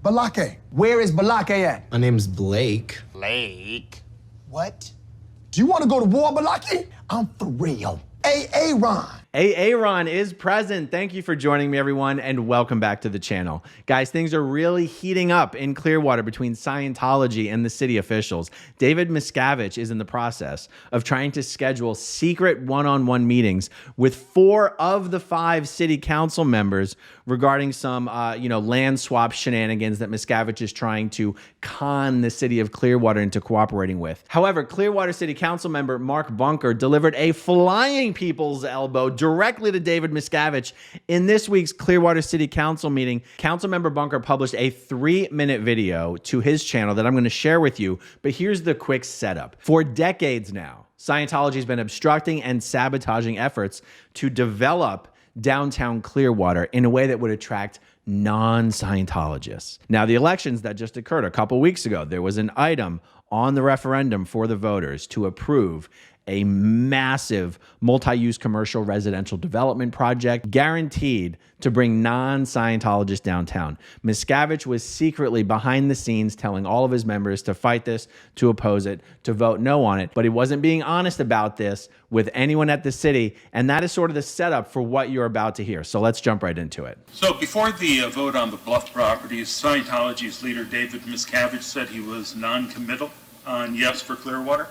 Balake. Where is Balake at? My name's Blake. Blake? What? Do you want to go to war, Balake? I'm for real. Ron. Ron is present. Thank you for joining me, everyone, and welcome back to the channel. Guys, things are really heating up in Clearwater between Scientology and the city officials. David Miscavige is in the process of trying to schedule secret one-on-one meetings with 4 of the 5 city council members regarding some, land swap shenanigans that Miscavige is trying to con the city of Clearwater into cooperating with. However, Clearwater City Council member Mark Bunker delivered a flying people's elbow directly to David Miscavige. In this week's Clearwater City Council meeting, Councilmember Bunker published a 3-minute video to his channel that I'm going to share with you, but here's the quick setup. For decades now, Scientology has been obstructing and sabotaging efforts to develop downtown Clearwater in a way that would attract non-Scientologists. Now, the elections that just occurred a couple weeks ago, there was an item on the referendum for the voters to approve a massive multi-use commercial residential development project guaranteed to bring non-Scientologists downtown. Miscavige was secretly behind the scenes telling all of his members to fight this, to oppose it, to vote no on it, but he wasn't being honest about this with anyone at the city, and that is sort of the setup for what you're about to hear. So let's jump right into it. So before the vote on the Bluff properties, Scientology's leader David Miscavige said he was non-committal on yes for Clearwater,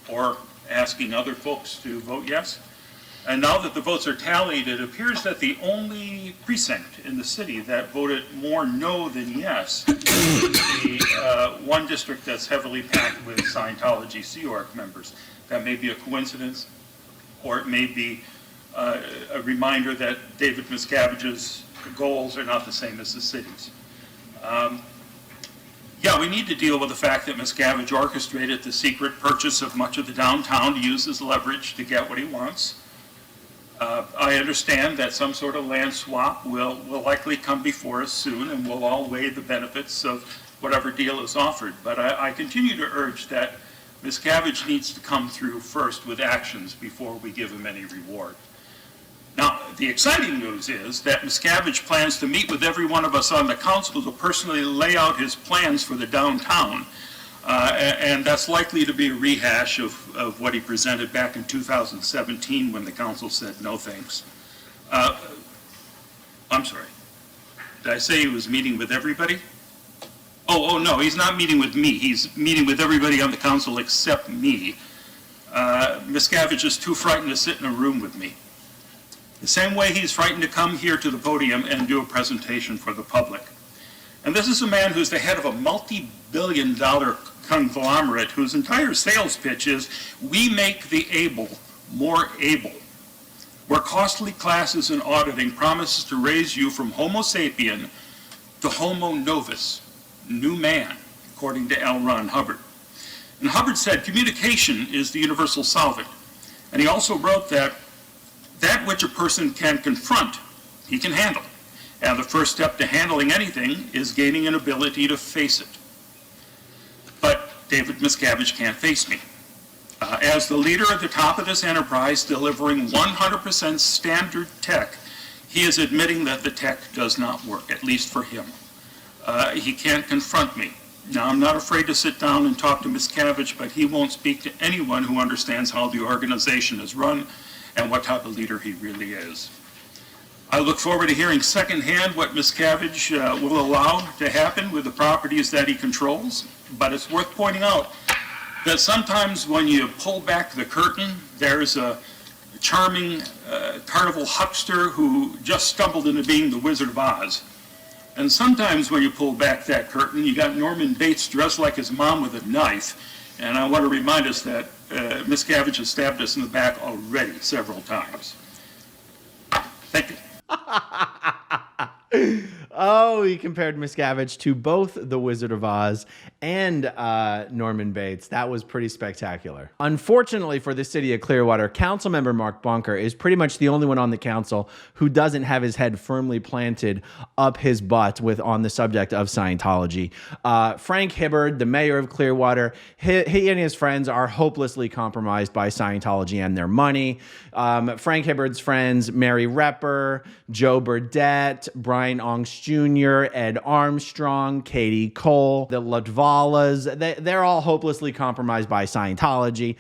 or asking other folks to vote yes. And now that the votes are tallied, it appears that the only precinct in the city that voted more no than yes is the one district that's heavily packed with Scientology Sea Org members. That may be a coincidence, or it may be a reminder that David Miscavige's goals are not the same as the city's. Yeah, we need to deal with the fact that Miscavige orchestrated the secret purchase of much of the downtown to use as leverage to get what he wants. I understand that some sort of land swap will likely come before us soon, and we'll all weigh the benefits of whatever deal is offered. But I continue to urge that Miscavige needs to come through first with actions before we give him any reward. Now, the exciting news is that Miscavige plans to meet with every one of us on the council to personally lay out his plans for the downtown. And that's likely to be a rehash of what he presented back in 2017 when the council said no thanks. I'm sorry. Did I say he was meeting with everybody? Oh no, he's not meeting with me. He's meeting with everybody on the council except me. Miscavige is too frightened to sit in a room with me. The same way he's frightened to come here to the podium and do a presentation for the public. And this is a man who's the head of a multi-billion-dollar conglomerate whose entire sales pitch is, we make the able more able. Where costly classes in auditing promises to raise you from Homo sapien to Homo novus, new man, according to L. Ron Hubbard. And Hubbard said communication is the universal solvent. And he also wrote that which a person can confront, he can handle. And the first step to handling anything is gaining an ability to face it. But David Miscavige can't face me. As the leader at the top of this enterprise delivering 100% standard tech, he is admitting that the tech does not work, at least for him. He can't confront me. Now, I'm not afraid to sit down and talk to Miscavige, but he won't speak to anyone who understands how the organization is run and what type of leader he really is. I look forward to hearing secondhand what Miscavige will allow to happen with the properties that he controls, but it's worth pointing out that sometimes when you pull back the curtain, there's a charming carnival huckster who just stumbled into being the Wizard of Oz. And sometimes when you pull back that curtain, you got Norman Bates dressed like his mom with a knife. And I want to remind us that Miscavige has stabbed us in the back already several times. Thank you. Oh, he compared Miscavige to both the Wizard of Oz and Norman Bates. That was pretty spectacular. Unfortunately for the city of Clearwater, Councilmember Mark Bunker is pretty much the only one on the council who doesn't have his head firmly planted up his butt on the subject of Scientology. Frank Hibbard, the mayor of Clearwater, he and his friends are hopelessly compromised by Scientology and their money. Frank Hibbard's friends, Mary Repper, Joe Burdett, Brian Ong's Jr., Ed Armstrong, Katie Cole, the Latvalas. They're all hopelessly compromised by Scientology.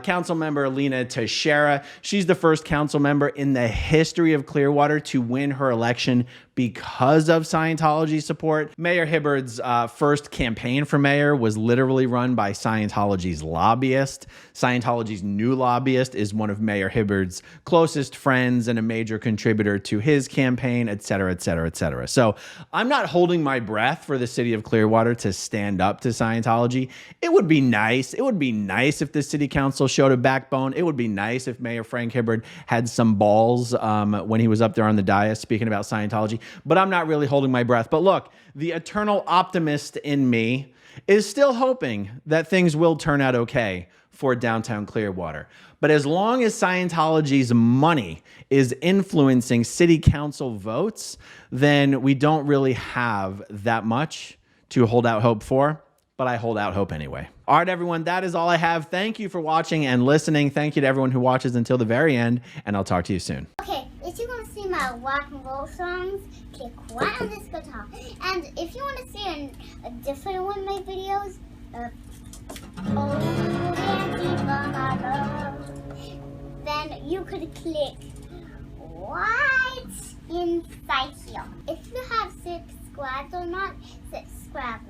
Council member Lena Teixeira, she's the first council member in the history of Clearwater to win her election because of Scientology support. Mayor Hibbard's first campaign for mayor was literally run by Scientology's lobbyist. Scientology's new lobbyist is one of Mayor Hibbard's closest friends and a major contributor to his campaign, et cetera, et cetera, et cetera. So I'm not holding my breath for the city of Clearwater to stand up to Scientology. It would be nice. It would be nice if the city council showed a backbone. It would be nice if Mayor Frank Hibbard had some balls when he was up there on the dais speaking about Scientology. But I'm not really holding my breath. But look, the eternal optimist in me is still hoping that things will turn out okay for downtown Clearwater. But as long as Scientology's money is influencing city council votes, then we don't really have that much to hold out hope for. But I hold out hope anyway. All right, everyone, that is all I have. Thank you for watching and listening. Thank you to everyone who watches until the very end, and I'll talk to you soon. Okay, if you want to see my rock and roll songs, click right on this guitar. And if you want to see a different one of my videos, then you could click right inside here. If you have subscribed or not, subscribe.